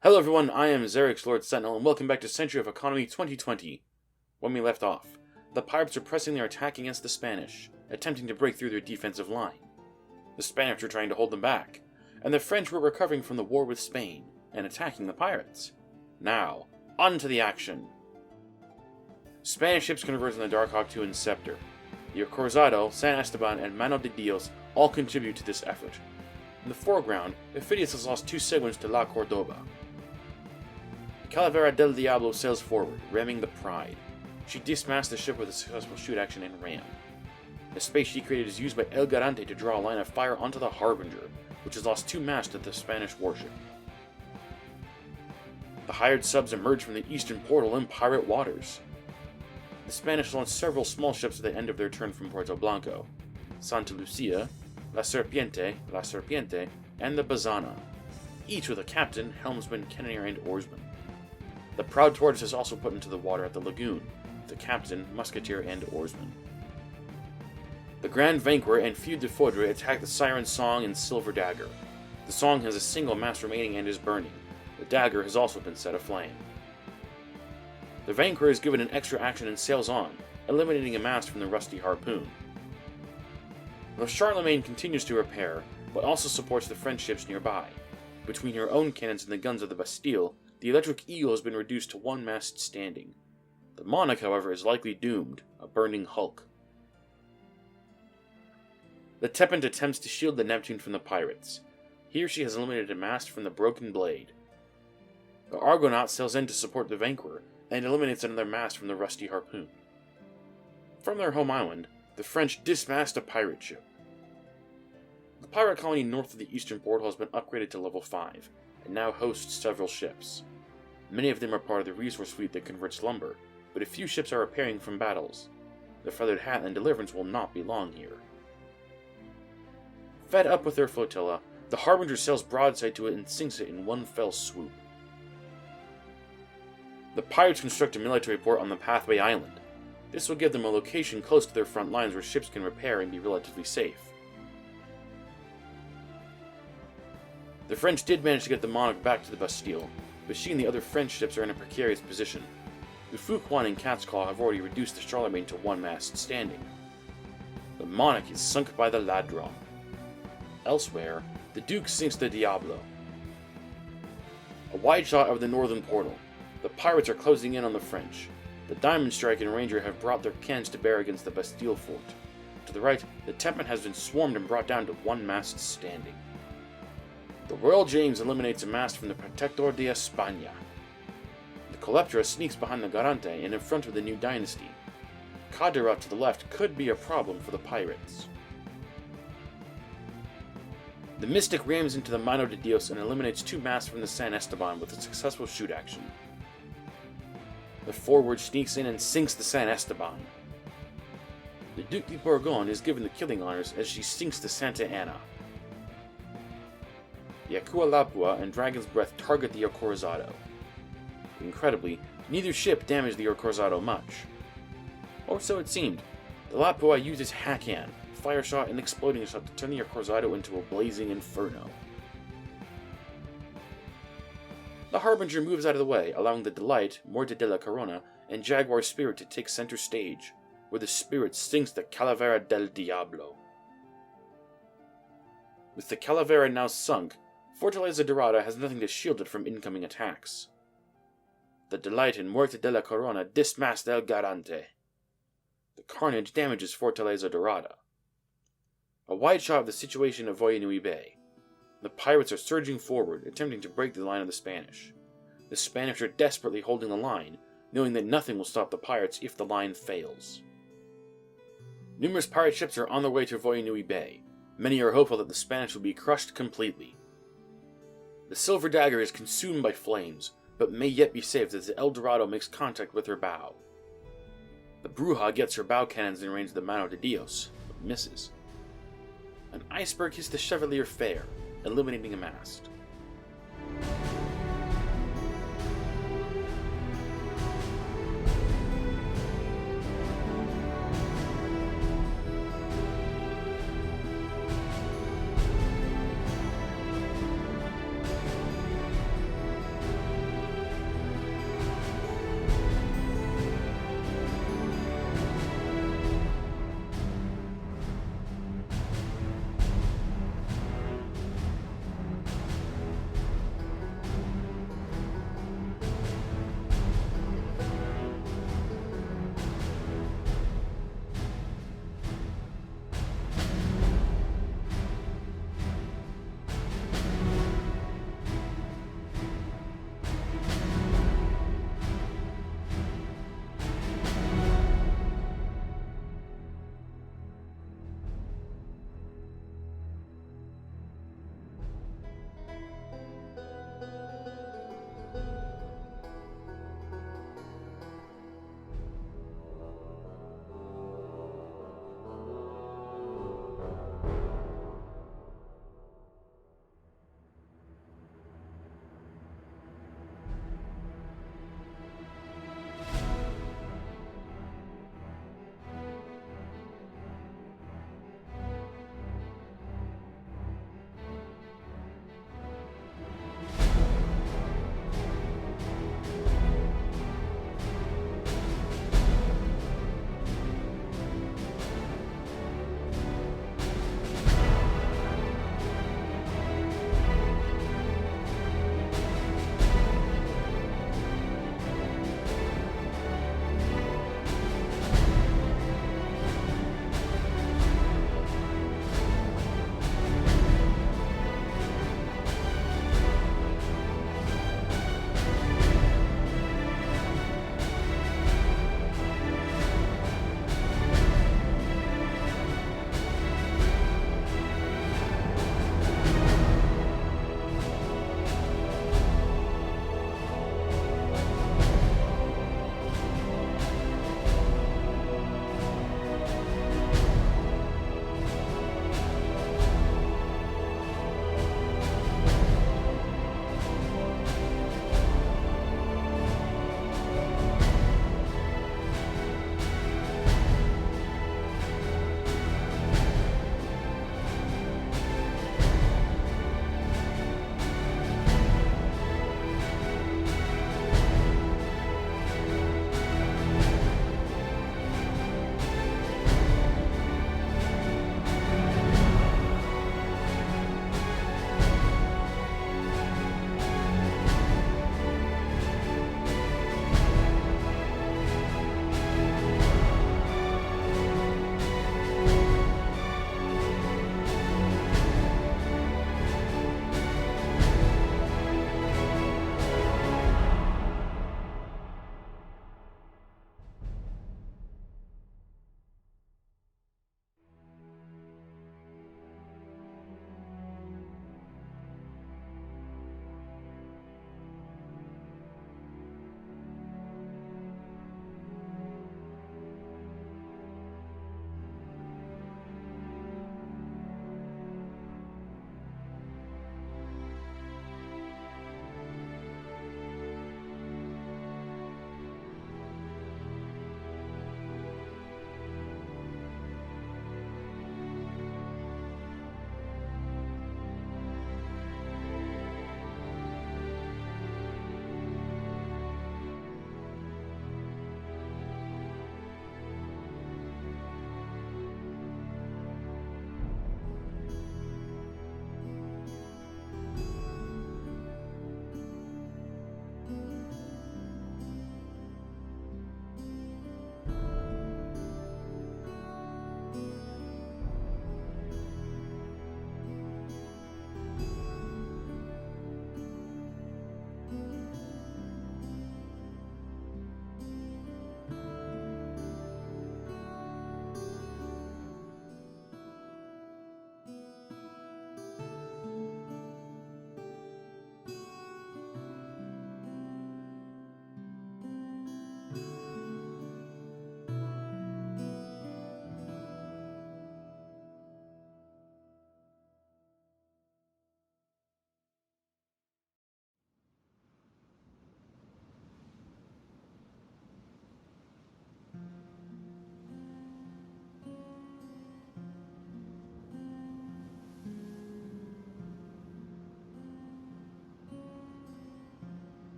Hello everyone, I am Xerix Lord Sentinel, and welcome back to Century of Economy 2020. When we left off, the pirates are pressing their attack against the Spanish, attempting to break through their defensive line. The Spanish were trying to hold them back, and the French were recovering from the war with Spain, and attacking the pirates. Now, on to the action! Spanish ships converge on the Darkhawk II and Scepter. The Acorazado, San Esteban, and Mano de Dios all contribute to this effort. In the foreground, Ophidius has lost 2 segments to La Cordoba. The Calavera del Diablo sails forward, ramming the Pride. She dismasts the ship with a successful shoot action and ram. The space she created is used by El Garante to draw a line of fire onto the Harbinger, which has lost 2 masts to the Spanish warship. The hired subs emerge from the eastern portal in pirate waters. The Spanish launched several small ships at the end of their turn from Puerto Blanco: Santa Lucia, La Serpiente, and the Bazana, each with a captain, helmsman, cannoneer, and oarsman. The Proud Tortoise is also put into the water at the lagoon, with a captain, musketeer, and oarsman. The Grand Vanquer and Feud de Foudre attack the Siren Song and Silver Dagger. The Song has a single mast remaining and is burning. The Dagger has also been set aflame. The Vanquer is given an extra action and sails on, eliminating a mast from the Rusty Harpoon. The Charlemagne continues to repair, but also supports the French ships nearby. Between her own cannons and the guns of the Bastille, the Electric Eagle has been reduced to 1 mast standing. The Monarch, however, is likely doomed, a burning hulk. The Tepent attempts to shield the Neptune from the pirates. Here she has eliminated a mast from the Broken Blade. The Argonaut sails in to support the Vanquer, and eliminates another mast from the Rusty Harpoon. From their home island, the French dismast a pirate ship. The pirate colony north of the eastern portal has been upgraded to level 5, and now hosts several ships. Many of them are part of the resource fleet that converts lumber, but a few ships are repairing from battles. The Feathered Hat and Deliverance will not be long here. Fed up with their flotilla, the Harbinger sails broadside to it and sinks it in one fell swoop. The pirates construct a military port on the Pathway Island. This will give them a location close to their front lines where ships can repair and be relatively safe. The French did manage to get the Monarch back to the Bastille, but she and the other French ships are in a precarious position. The Fouquoin and Cat's Claw have already reduced the Charlemagne to 1 mast standing. The Monarch is sunk by the Ladron. Elsewhere, the Duke sinks the Diablo. A wide shot of the northern portal. The pirates are closing in on the French. The Diamond Strike and Ranger have brought their cannons to bear against the Bastille fort. To the right, the Tepent has been swarmed and brought down to 1 mast standing. The Royal James eliminates a mast from the Protector de España. The Coleptra sneaks behind the Garante and in front of the new dynasty. Cadera to the left could be a problem for the pirates. The Mystic rams into the Mano de Dios and eliminates 2 masts from the San Esteban with a successful shoot action. The Forward sneaks in and sinks the San Esteban. The Duc de Bourgogne is given the killing honors as she sinks the Santa Ana. The Akua Lapua and Dragon's Breath target the Acorazado. Incredibly, neither ship damaged the Acorazado much. Or so it seemed. The Lapua uses Hakan, Fire Shot, and Exploding Shot to turn the Acorazado into a blazing inferno. The Harbinger moves out of the way, allowing the Delight, Morte de la Corona, and Jaguar Spirit to take center stage, where the Spirit sinks the Calavera del Diablo. With the Calavera now sunk, Fortaleza Dorada has nothing to shield it from incoming attacks. The Delight and Muerte de la Corona dismast El Garante. The carnage damages Fortaleza Dorada. A wide shot of the situation of Voyanui Bay. The pirates are surging forward, attempting to break the line of the Spanish. The Spanish are desperately holding the line, knowing that nothing will stop the pirates if the line fails. Numerous pirate ships are on their way to Voyanui Bay. Many are hopeful that the Spanish will be crushed completely. The Silver Dagger is consumed by flames, but may yet be saved as the El Dorado makes contact with her bow. The Bruja gets her bow cannons in range of the Mano de Dios, but misses. An iceberg hits the Chevalier Fair, eliminating a mast.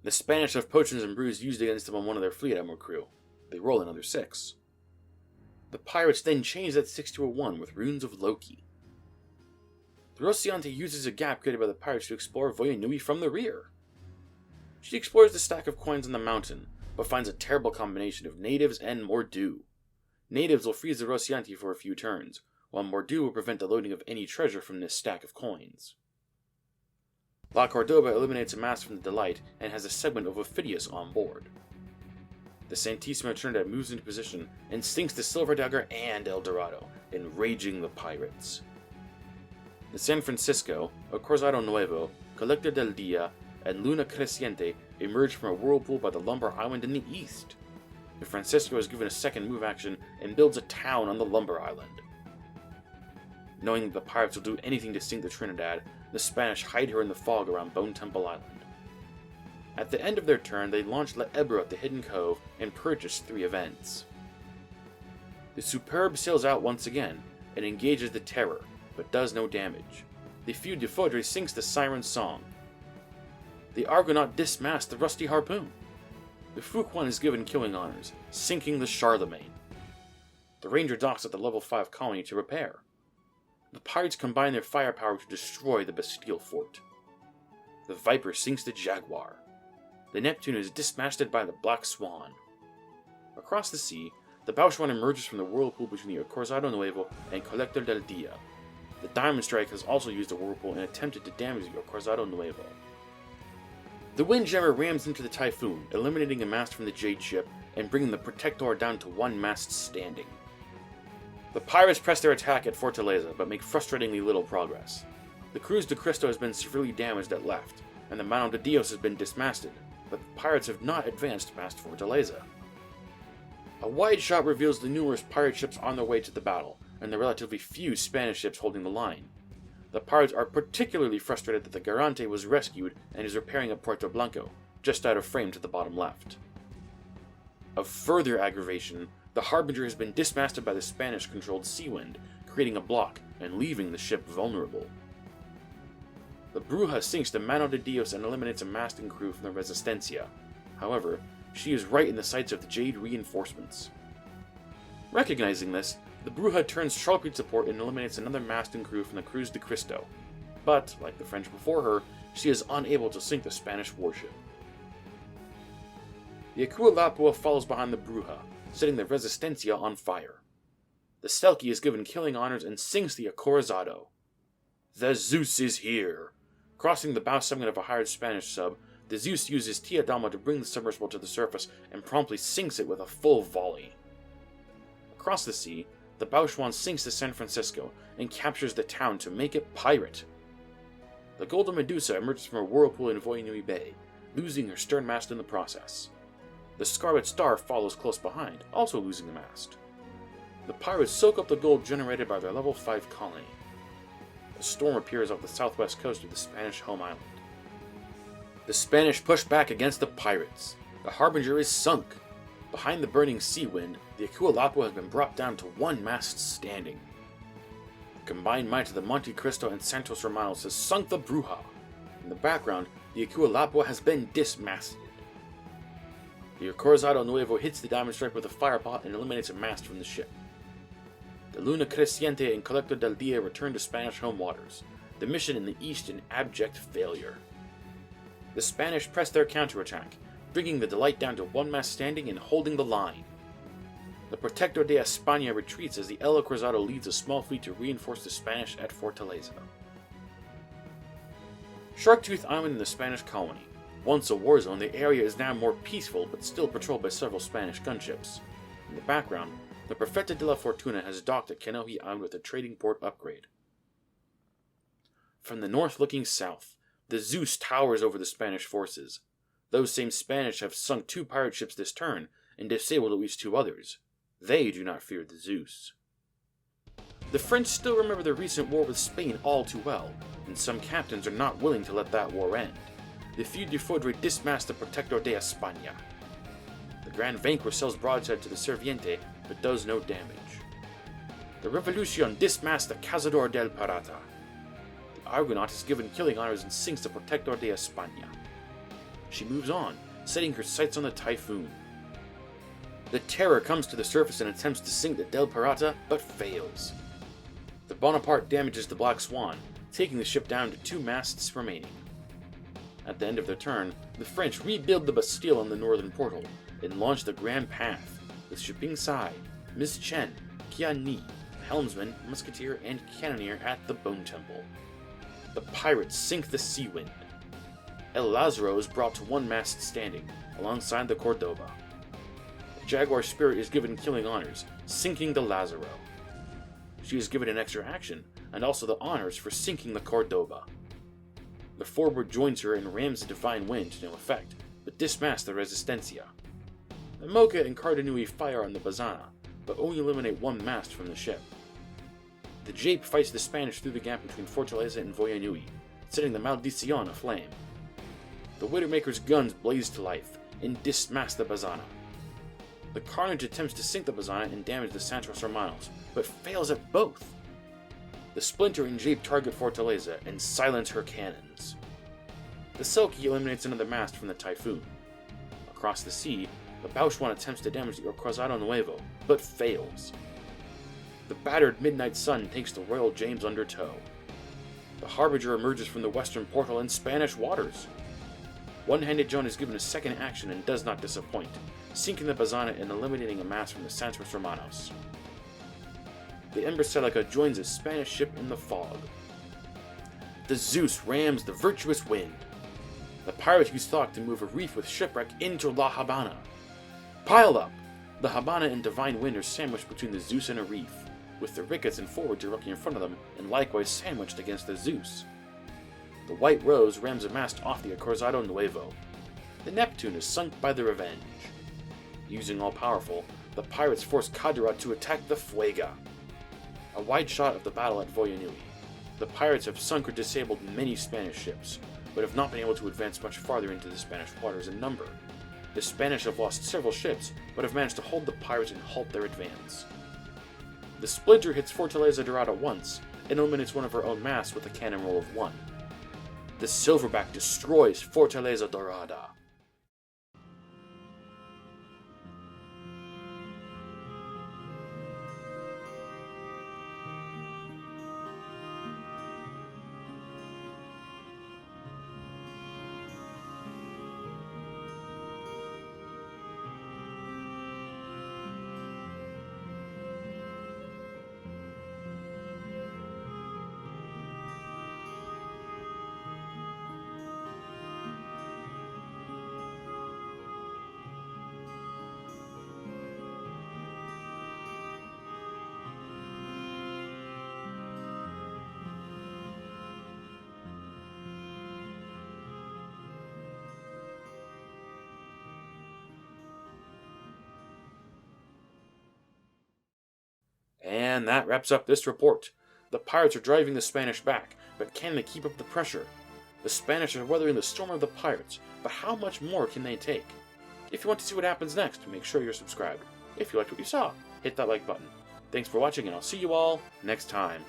The Spanish have potions and brews used against them on one of their fleet admiral crew. They roll another 6. The pirates then change that 6 to a 1 with runes of Loki. The Rocinante uses a gap created by the pirates to explore Voyanui from the rear. She explores the stack of coins on the mountain, but finds a terrible combination of natives and Mordu. Natives will freeze the Rocinante for a few turns, while Mordu will prevent the loading of any treasure from this stack of coins. La Cordoba eliminates a mast from the Delight and has a segment of Ophidius on board. The Santissima Trinidad moves into position and sinks the Silver Dagger and El Dorado, enraging the pirates. The San Francisco, Acorazado Nuevo, Colector del Dia, and Luna Creciente emerge from a whirlpool by the lumber island in the east. The Francisco is given a second move action and builds a town on the lumber island. Knowing that the pirates will do anything to sink the Trinidad, the Spanish hide her in the fog around Bone Temple Island. At the end of their turn, they launch La Ebro at the Hidden Cove and purchase 3 events. The Superbe sails out once again and engages the Terror, but does no damage. The Feu de Foudre sinks the Siren's Song. The Argonaut dismasts the Rusty Harpoon. The Fuquan is given killing honors, sinking the Charlemagne. The Ranger docks at the level 5 colony to repair. The pirates combine their firepower to destroy the Bastille Fort. The Viper sinks the Jaguar. The Neptune is dismasted by the Black Swan. Across the sea, the Bauchuan emerges from the whirlpool between the Acorazado Nuevo and Colector del Dia. The Diamond Strike has also used a whirlpool and attempted to damage the Acorazado Nuevo. The Windjammer rams into the Typhoon, eliminating a mast from the Jade ship and bringing the Protector down to 1 mast standing. The pirates press their attack at Fortaleza, but make frustratingly little progress. The Cruz de Cristo has been severely damaged at left, and the Mano de Dios has been dismasted, but the pirates have not advanced past Fortaleza. A wide shot reveals the numerous pirate ships on their way to the battle, and the relatively few Spanish ships holding the line. The pirates are particularly frustrated that the Garante was rescued and is repairing at Puerto Blanco, just out of frame to the bottom left. Of further aggravation, the Harbinger has been dismasted by the Spanish-controlled Seawind, creating a block and leaving the ship vulnerable. The Bruja sinks the Mano de Dios and eliminates a mast and crew from the Resistencia. However, she is right in the sights of the Jade reinforcements. Recognizing this, the Bruja turns sharply to port and eliminates another mast and crew from the Cruz de Cristo, but, like the French before her, she is unable to sink the Spanish warship. The Acualapua follows behind the Bruja, setting the Resistencia on fire. The Selkie is given killing honors and sinks the Acorazado. The Zeus is here! Crossing the bow segment of a hired Spanish sub, the Zeus uses Tia Dalma to bring the submersible to the surface and promptly sinks it with a full volley. Across the sea, the Bauchuan sinks the San Francisco and captures the town to make it pirate. The Golden Medusa emerges from a whirlpool in Voyanui Bay, losing her sternmast in the process. The Scarlet Star follows close behind, also losing the mast. The pirates soak up the gold generated by their level 5 colony. A storm appears off the southwest coast of the Spanish home island. The Spanish push back against the pirates. The Harbinger is sunk. Behind the burning Seawind, the Acualapua has been brought down to 1 mast standing. The combined might of the Monte Cristo and Santos Hermanos has sunk the Bruja. In the background, the Acualapua has been dismasted. The Acorazado Nuevo hits the Diamond Strike with a firepot and eliminates a mast from the ship. The Luna Creciente and Colector del Dia return to Spanish home waters, the mission in the east an abject failure. The Spanish press their counterattack, bringing the Delight down to 1 mast standing and holding the line. The Protector de España retreats as the El Acorazado leads a small fleet to reinforce the Spanish at Fortaleza. Sharktooth Island in the Spanish colony. Once a war zone, the area is now more peaceful but still patrolled by several Spanish gunships. In the background, the Perfetta de la Fortuna has docked at Kanohi Island with a trading port upgrade. From the north looking south, the Zeus towers over the Spanish forces. Those same Spanish have sunk 2 pirate ships this turn and disabled at least 2 others. They do not fear the Zeus. The French still remember their recent war with Spain all too well, and some captains are not willing to let that war end. The Feu de Foudre dismasts the Protector de España. The Grand Vanquir sells broadside to the Serviente, but does no damage. The Revolucion dismasts the Cazador del Parata. The Argonaut is given killing honors and sinks the Protector de España. she moves on, setting her sights on the Typhoon. The Terror comes to the surface and attempts to sink the Del Pirata, but fails. The Bonaparte damages the Black Swan, taking the ship down to 2 masts remaining. At the end of their turn, the French rebuild the Bastille on the northern portal and launch the Grand Path, with Shiping Sai, Miss Chen, Qian Ni, helmsman, musketeer, and cannoneer at the Bone Temple. The pirates sink the Sea Wind. El Lazaro is brought to 1 mast standing, alongside the Cordoba. The Jaguar Spirit is given killing honors, sinking the Lazaro. She is given an extra action, and also the honors for sinking the Cordoba. The Forward joins her and rams the Divine Wind to no effect, but dismasts the Resistencia. The Mocha and Cardanui fire on the Bazana, but only eliminate 1 mast from the ship. The Jape fights the Spanish through the gap between Fortaleza and Voyanui, setting the Maldición aflame. The Widowmaker's guns blaze to life, and dismast the Bazana. The Carnage attempts to sink the Bazana and damage the Santos Hermanos, but fails at both. The Splinter and Jape target Fortaleza and silence her cannons. The Selkie eliminates another mast from the Typhoon. Across the sea, the Bauchuan attempts to damage the Cruzado Nuevo, but fails. The battered Midnight Sun takes the Royal James under tow. The Harbinger emerges from the western portal in Spanish waters. One-Handed John is given a second action and does not disappoint, sinking the Bazana and eliminating a mast from the Santos Hermanos. The Embercelica joins a Spanish ship in the fog. The Zeus rams the Virtuous Wind. The pirates use Thok to move a reef with shipwreck into La Habana. Pile up! The Habana and Divine Wind are sandwiched between the Zeus and a reef, with the Ricketts and Forward directly in front of them and likewise sandwiched against the Zeus. The White Rose rams a mast off the Cruzado Nuevo. The Neptune is sunk by the Revenge. Using All-Powerful, the pirates force Cadera to attack the Fuega. A wide shot of the battle at Voyanui. The pirates have sunk or disabled many Spanish ships, but have not been able to advance much farther into the Spanish waters in number. The Spanish have lost several ships, but have managed to hold the pirates and halt their advance. The Splinter hits Fortaleza Dorada once, and eliminates one of her own masts with a cannon roll of 1. The Silverback destroys Fortaleza Dorada. And that wraps up this report. The pirates are driving the Spanish back, but can they keep up the pressure? The Spanish are weathering the storm of the pirates, but how much more can they take? If you want to see what happens next, make sure you're subscribed. If you liked what you saw, hit that like button. Thanks for watching, and I'll see you all next time.